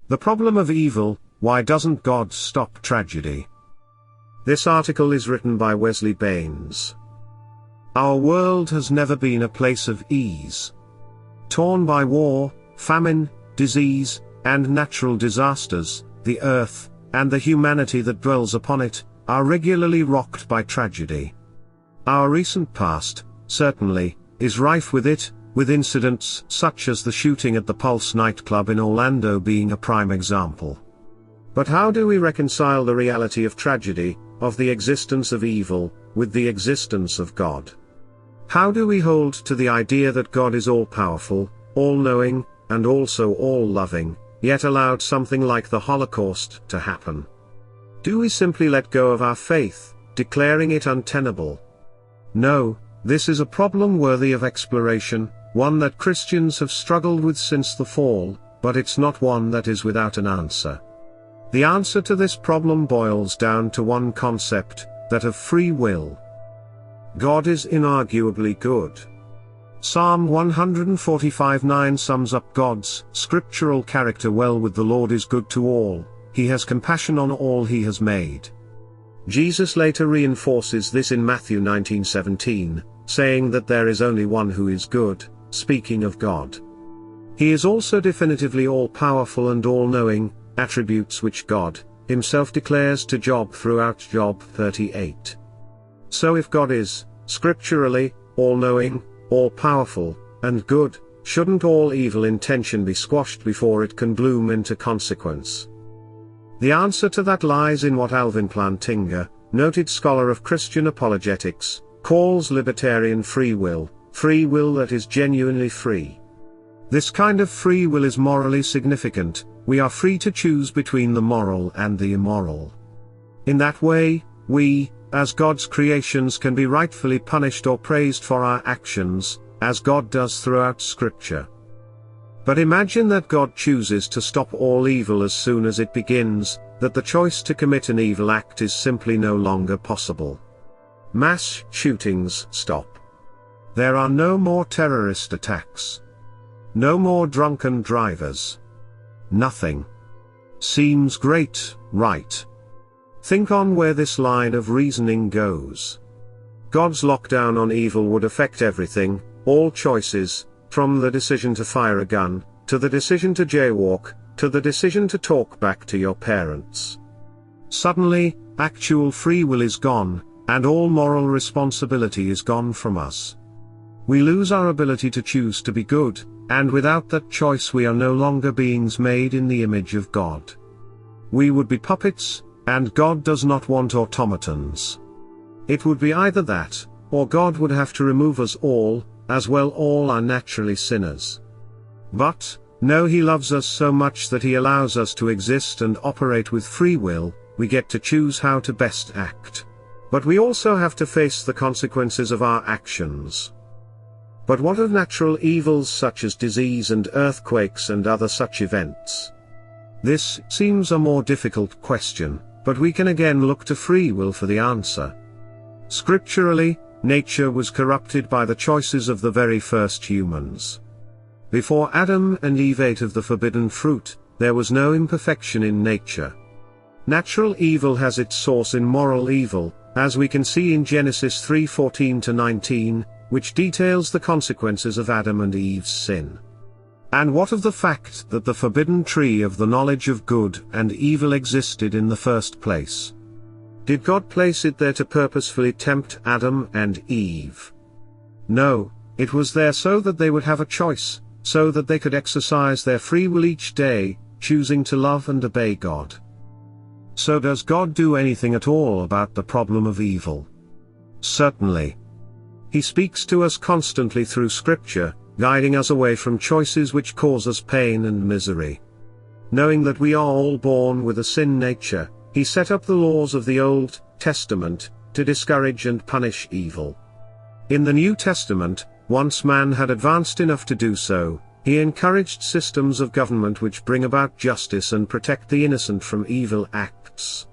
The problem of evil: why doesn't God stop tragedy? This article is written by Wesley Baines. Our world has never been a place of ease. Torn by war, famine, disease, and natural disasters, the earth, and the humanity that dwells upon it, are regularly rocked by tragedy. Our recent past, certainly, is rife with it, with incidents such as the shooting at the Pulse nightclub in Orlando being a prime example. But how do we reconcile the reality of tragedy, of the existence of evil, with the existence of God? How do we hold to the idea that God is all-powerful, all-knowing, and also all-loving, yet allowed something like the Holocaust to happen? Do we simply let go of our faith, declaring it untenable? No, this is a problem worthy of exploration, one that Christians have struggled with since the fall, but it's not one that is without an answer. The answer to this problem boils down to one concept, that of free will. God is inarguably good. Psalm 145:9 sums up God's scriptural character well with "The Lord is good to all, He has compassion on all He has made." Jesus later reinforces this in Matthew 19:17, saying that there is only one who is good, speaking of God. He is also definitively all-powerful and all-knowing, attributes which God Himself declares to Job throughout Job 38. So if God is, scripturally, all-knowing, all-powerful, and good, shouldn't all evil intention be squashed before it can bloom into consequence? The answer to that lies in what Alvin Plantinga, noted scholar of Christian apologetics, calls libertarian free will that is genuinely free. This kind of free will is morally significant. We are free to choose between the moral and the immoral. In that way, we, as God's creations, can be rightfully punished or praised for our actions, as God does throughout Scripture. But imagine that God chooses to stop all evil as soon as it begins, that the choice to commit an evil act is simply no longer possible. Mass shootings stop. There are no more terrorist attacks. No more drunken drivers. Nothing. Seems great, right? Think on where this line of reasoning goes. God's lockdown on evil would affect everything, all choices, from the decision to fire a gun, to the decision to jaywalk, to the decision to talk back to your parents. Suddenly, actual free will is gone, and all moral responsibility is gone from us. We lose our ability to choose to be good, and without that choice we are no longer beings made in the image of God. We would be puppets, and God does not want automatons. It would be either that, or God would have to remove us all, as well all are naturally sinners. But, no, He loves us so much that He allows us to exist and operate with free will. We get to choose how to best act. But we also have to face the consequences of our actions. But what of natural evils such as disease and earthquakes and other such events? This seems a more difficult question, but we can again look to free will for the answer. Scripturally, nature was corrupted by the choices of the very first humans. Before Adam and Eve ate of the forbidden fruit, there was no imperfection in nature. Natural evil has its source in moral evil, as we can see in Genesis 3:14-19, which details the consequences of Adam and Eve's sin. And what of the fact that the forbidden tree of the knowledge of good and evil existed in the first place? Did God place it there to purposefully tempt Adam and Eve? No, it was there so that they would have a choice, so that they could exercise their free will each day, choosing to love and obey God. So does God do anything at all about the problem of evil? Certainly. He speaks to us constantly through Scripture, guiding us away from choices which cause us pain and misery. Knowing that we are all born with a sin nature, He set up the laws of the Old Testament to discourage and punish evil. In the New Testament, once man had advanced enough to do so, He encouraged systems of government which bring about justice and protect the innocent from evil acts.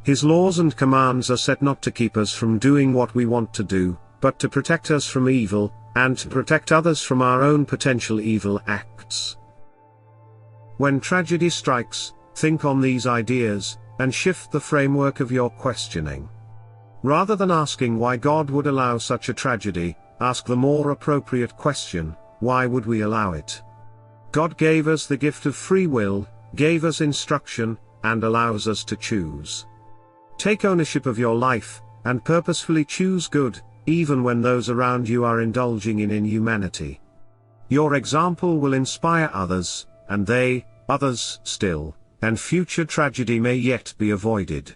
His laws and commands are set not to keep us from doing what we want to do, but to protect us from evil, and to protect others from our own potential evil acts. When tragedy strikes, think on these ideas, and shift the framework of your questioning. Rather than asking why God would allow such a tragedy, ask the more appropriate question, why would we allow it? God gave us the gift of free will, gave us instruction, and allows us to choose. Take ownership of your life, and purposefully choose good, even when those around you are indulging in inhumanity. Your example will inspire others, and others still, and future tragedy may yet be avoided.